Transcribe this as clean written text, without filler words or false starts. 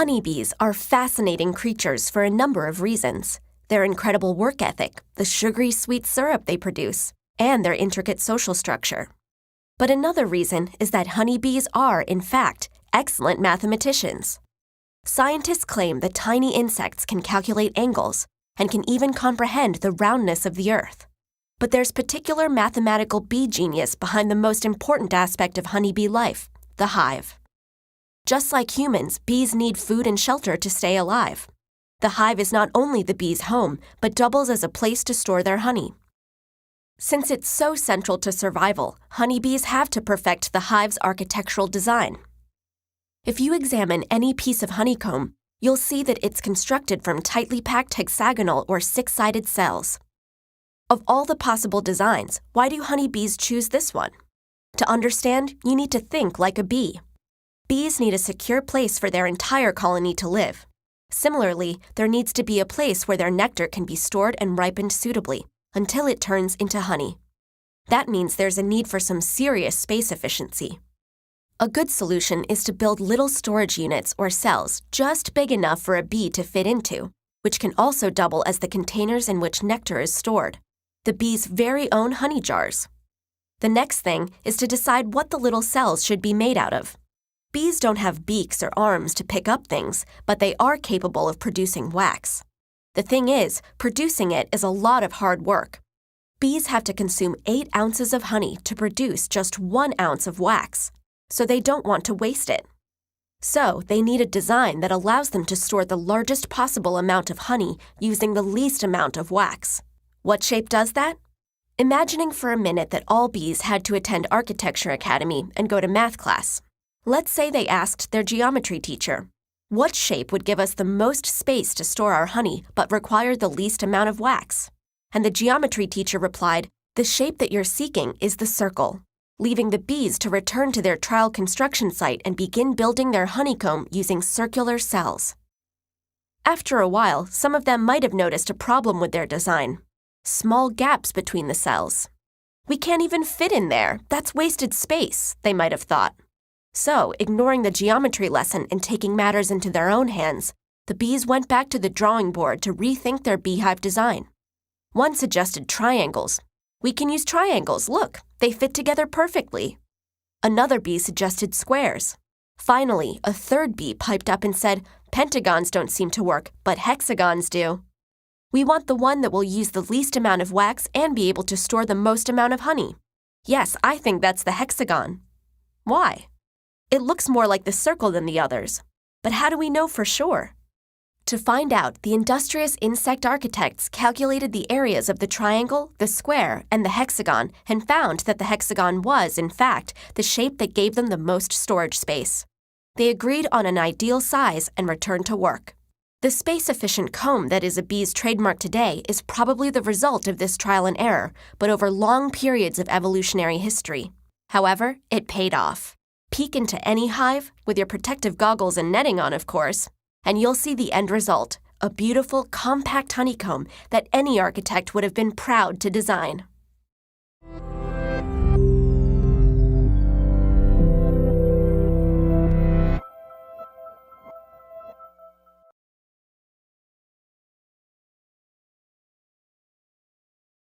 Honeybees are fascinating creatures for a number of reasons. Their incredible work ethic, the sugary sweet syrup they produce, and their intricate social structure. But another reason is that honeybees are, in fact, excellent mathematicians. Scientists claim that tiny insects can calculate angles and can even comprehend the roundness of the Earth. But there's particular mathematical bee genius behind the most important aspect of honeybee life, the hive. Just like humans, bees need food and shelter to stay alive. The hive is not only the bees' home, but doubles as a place to store their honey. Since it's so central to survival, honeybees have to perfect the hive's architectural design. If you examine any piece of honeycomb, you'll see that it's constructed from tightly packed hexagonal or six-sided cells. Of all the possible designs, why do honeybees choose this one? To understand, you need to think like a bee. Bees need a secure place for their entire colony to live. Similarly, there needs to be a place where their nectar can be stored and ripened suitably, until it turns into honey. That means there's a need for some serious space efficiency. A good solution is to build little storage units or cells just big enough for a bee to fit into, which can also double as the containers in which nectar is stored, the bee's very own honey jars. The next thing is to decide what the little cells should be made out of. Bees don't have beaks or arms to pick up things, but they are capable of producing wax. The thing is, producing it is a lot of hard work. Bees have to consume 8 ounces of honey to produce just 1 ounce of wax, so they don't want to waste it. So they need a design that allows them to store the largest possible amount of honey using the least amount of wax. What shape does that? Imagining for a minute that all bees had to attend Architecture Academy and go to math class. Let's say they asked their geometry teacher, what shape would give us the most space to store our honey but require the least amount of wax? And the geometry teacher replied, the shape that you're seeking is the circle, leaving the bees to return to their trial construction site and begin building their honeycomb using circular cells. After a while, some of them might have noticed a problem with their design. Small gaps between the cells. We can't even fit in there. That's wasted space, they might have thought. So, ignoring the geometry lesson and taking matters into their own hands, the bees went back to the drawing board to rethink their beehive design. One suggested triangles. We can use triangles, look, they fit together perfectly. Another bee suggested squares. Finally, a third bee piped up and said, pentagons don't seem to work, but hexagons do. We want the one that will use the least amount of wax and be able to store the most amount of honey. Yes, I think that's the hexagon. Why? It looks more like the circle than the others. But how do we know for sure? To find out, the industrious insect architects calculated the areas of the triangle, the square, and the hexagon and found that the hexagon was, in fact, the shape that gave them the most storage space. They agreed on an ideal size and returned to work. The space-efficient comb that is a bee's trademark today is probably the result of this trial and error, but over long periods of evolutionary history. However, it paid off. Peek into any hive, with your protective goggles and netting on, of course, and you'll see the end result, a beautiful, compact honeycomb that any architect would have been proud to design.